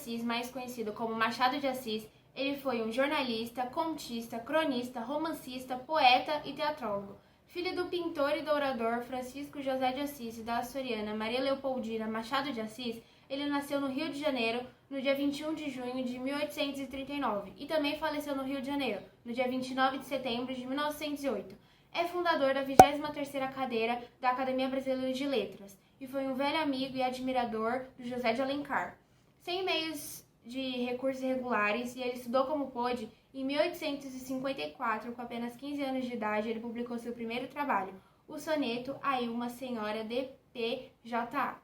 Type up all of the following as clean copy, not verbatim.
Assis, mais conhecido como Machado de Assis, ele foi um jornalista, contista, cronista, romancista, poeta e teatrólogo. Filho do pintor e dourador Francisco José de Assis e da açoriana Maria Leopoldina Machado de Assis, ele nasceu no Rio de Janeiro no dia 21 de junho de 1839 e também faleceu no Rio de Janeiro no dia 29 de setembro de 1908. É fundador da 23ª cadeira da Academia Brasileira de Letras e foi um velho amigo e admirador do José de Alencar. Sem meios de recursos regulares, e ele estudou como pôde, em 1854, com apenas 15 anos de idade, ele publicou seu primeiro trabalho, o soneto A Uma Senhora de P.J.A.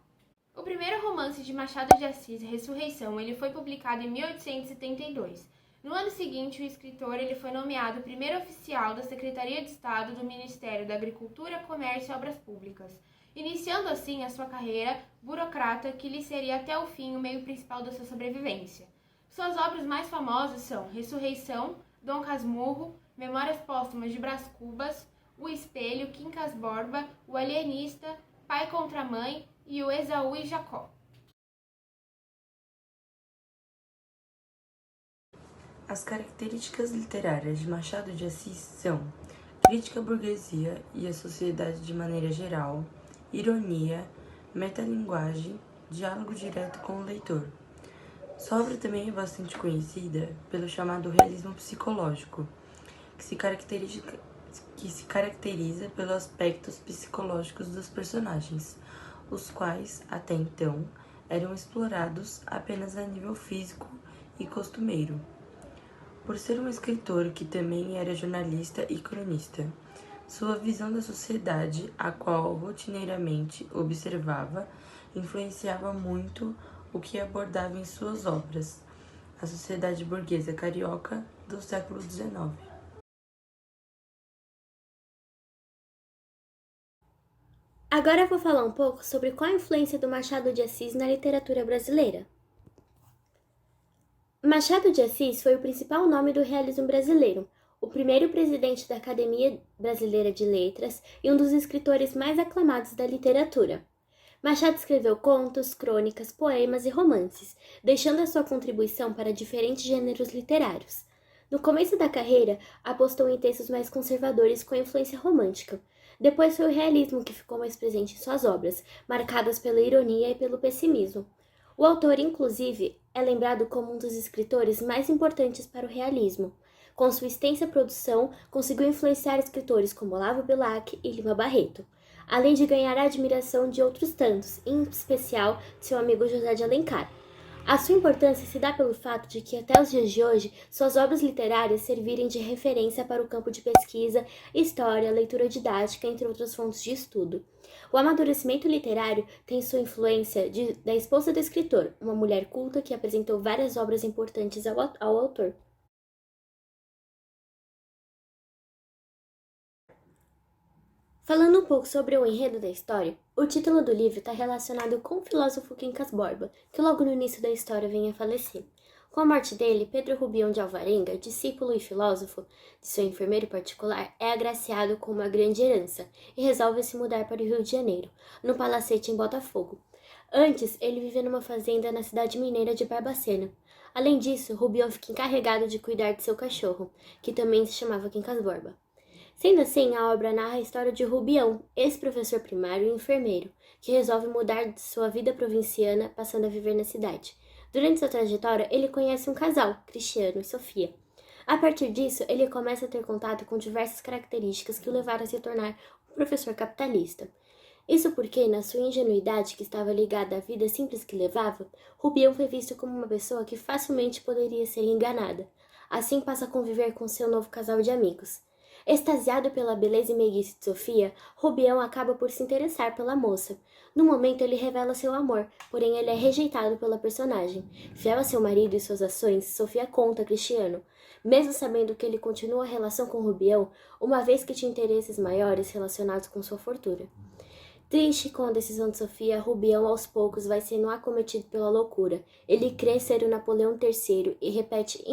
O primeiro romance de Machado de Assis, Ressurreição, ele foi publicado em 1872. No ano seguinte, o escritor ele foi nomeado primeiro oficial da Secretaria de Estado do Ministério da Agricultura, Comércio e Obras Públicas, iniciando assim a sua carreira burocrata que lhe seria até o fim o meio principal da sua sobrevivência. Suas obras mais famosas são Ressurreição, Dom Casmurro, Memórias Póstumas de Brás Cubas, O Espelho, Quincas Borba, O Alienista, Pai contra Mãe e o Esaú e Jacó. As características literárias de Machado de Assis são crítica à burguesia e à sociedade de maneira geral, ironia, metalinguagem, diálogo direto com o leitor. Sua obra também é bastante conhecida pelo chamado realismo psicológico, que se caracteriza pelos aspectos psicológicos dos personagens, os quais, até então, eram explorados apenas a nível físico e costumeiro. Por ser um escritor que também era jornalista e cronista, sua visão da sociedade, a qual rotineiramente observava, influenciava muito o que abordava em suas obras, a sociedade burguesa carioca do século XIX. Agora eu vou falar um pouco sobre qual a influência do Machado de Assis na literatura brasileira. Machado de Assis foi o principal nome do realismo brasileiro, o primeiro presidente da Academia Brasileira de Letras e um dos escritores mais aclamados da literatura. Machado escreveu contos, crônicas, poemas e romances, deixando a sua contribuição para diferentes gêneros literários. No começo da carreira, apostou em textos mais conservadores com influência romântica. Depois foi o realismo que ficou mais presente em suas obras, marcadas pela ironia e pelo pessimismo. O autor, inclusive, é lembrado como um dos escritores mais importantes para o realismo. Com sua extensa produção, conseguiu influenciar escritores como Olavo Bilac e Lima Barreto, além de ganhar a admiração de outros tantos, em especial de seu amigo José de Alencar. A sua importância se dá pelo fato de que, até os dias de hoje, suas obras literárias servirem de referência para o campo de pesquisa, história, leitura didática, entre outras fontes de estudo. O amadurecimento literário tem sua influência da esposa do escritor, uma mulher culta que apresentou várias obras importantes ao autor. Falando um pouco sobre o enredo da história, o título do livro está relacionado com o filósofo Quincas Borba, que logo no início da história vem a falecer. Com a morte dele, Pedro Rubião de Alvarenga, discípulo e filósofo de seu enfermeiro particular, é agraciado com uma grande herança e resolve se mudar para o Rio de Janeiro, no palacete em Botafogo. Antes, ele vivia numa fazenda na cidade mineira de Barbacena. Além disso, Rubião fica encarregado de cuidar de seu cachorro, que também se chamava Quincas Borba. Sendo assim, a obra narra a história de Rubião, ex-professor primário e enfermeiro, que resolve mudar de sua vida provinciana, passando a viver na cidade. Durante sua trajetória, ele conhece um casal, Cristiano e Sofia. A partir disso, ele começa a ter contato com diversas características que o levaram a se tornar um professor capitalista. Isso porque, na sua ingenuidade que estava ligada à vida simples que levava, Rubião foi visto como uma pessoa que facilmente poderia ser enganada. Assim passa a conviver com seu novo casal de amigos. Extasiado pela beleza e meiguice de Sofia, Rubião acaba por se interessar pela moça. No momento, ele revela seu amor, porém ele é rejeitado pela personagem. Fiel a seu marido e suas ações, Sofia conta a Cristiano, mesmo sabendo que ele continua a relação com Rubião, uma vez que tinha interesses maiores relacionados com sua fortuna. Triste com a decisão de Sofia, Rubião aos poucos vai sendo acometido pela loucura. Ele crê ser o Napoleão III e repete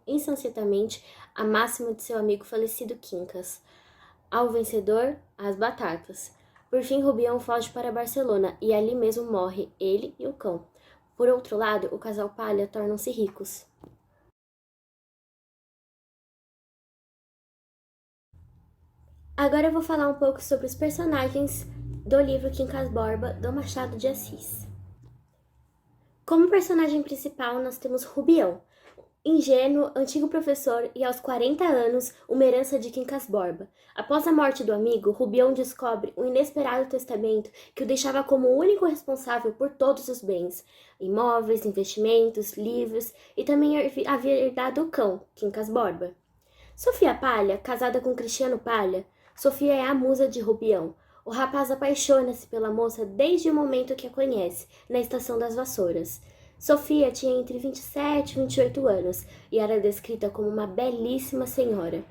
insensatamente a máxima de seu amigo falecido Quincas: ao vencedor, as batatas. Por fim, Rubião foge para Barcelona e ali mesmo morre ele e o cão. Por outro lado, o casal Palha tornam-se ricos. Agora eu vou falar um pouco sobre os personagens do livro Quincas Borba, do Machado de Assis. Como personagem principal, nós temos Rubião, ingênuo, antigo professor e aos 40 anos, uma herança de Quincas Borba. Após a morte do amigo, Rubião descobre um inesperado testamento que o deixava como o único responsável por todos os bens, imóveis, investimentos, livros e também havia herdado o cão, Quincas Borba. Sofia Palha, casada com Cristiano Palha, Sofia é a musa de Rubião. O rapaz apaixona-se pela moça desde o momento que a conhece, na Estação das Vassouras. Sofia tinha entre 27 e 28 anos e era descrita como uma belíssima senhora.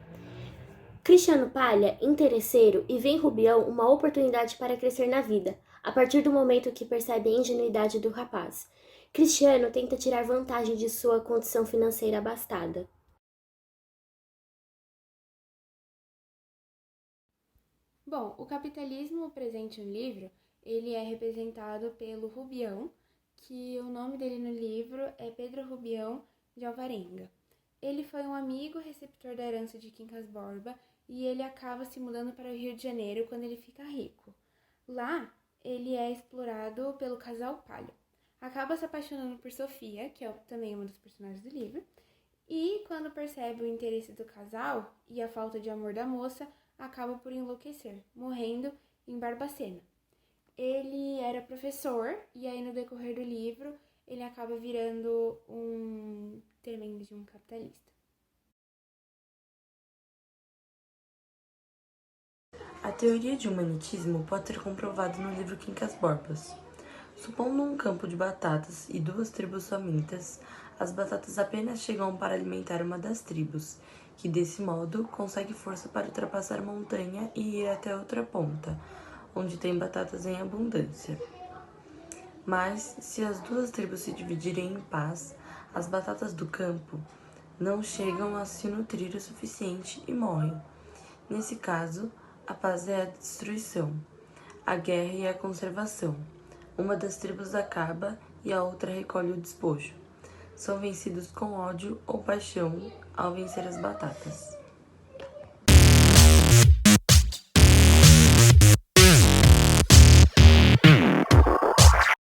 Cristiano Palha, interesseiro, e vê em Rubião uma oportunidade para crescer na vida, a partir do momento que percebe a ingenuidade do rapaz. Cristiano tenta tirar vantagem de sua condição financeira abastada. Bom, o capitalismo presente no livro, ele é representado pelo Rubião, que o nome dele no livro é Pedro Rubião de Alvarenga. Ele foi um amigo receptor da herança de Quincas Borba e ele acaba se mudando para o Rio de Janeiro quando ele fica rico. Lá, ele é explorado pelo casal Palha. Acaba se apaixonando por Sofia, que é também uma das personagens do livro, e quando percebe o interesse do casal e a falta de amor da moça, acaba por enlouquecer, morrendo em Barbacena. Ele era professor e aí no decorrer do livro ele acaba virando um tremendo de um capitalista. A teoria de humanitismo pode ser comprovada no livro Quincas Borbas. Supondo um campo de batatas e 2 tribos famintas, as batatas apenas chegam para alimentar uma das tribos, que desse modo consegue força para ultrapassar a montanha e ir até outra ponta, onde tem batatas em abundância. Mas, se as 2 tribos se dividirem em paz, as batatas do campo não chegam a se nutrir o suficiente e morrem. Nesse caso, a paz é a destruição, a guerra e a conservação. Uma das tribos acaba e a outra recolhe o despojo. São vencidos com ódio ou paixão ao vencer as batatas.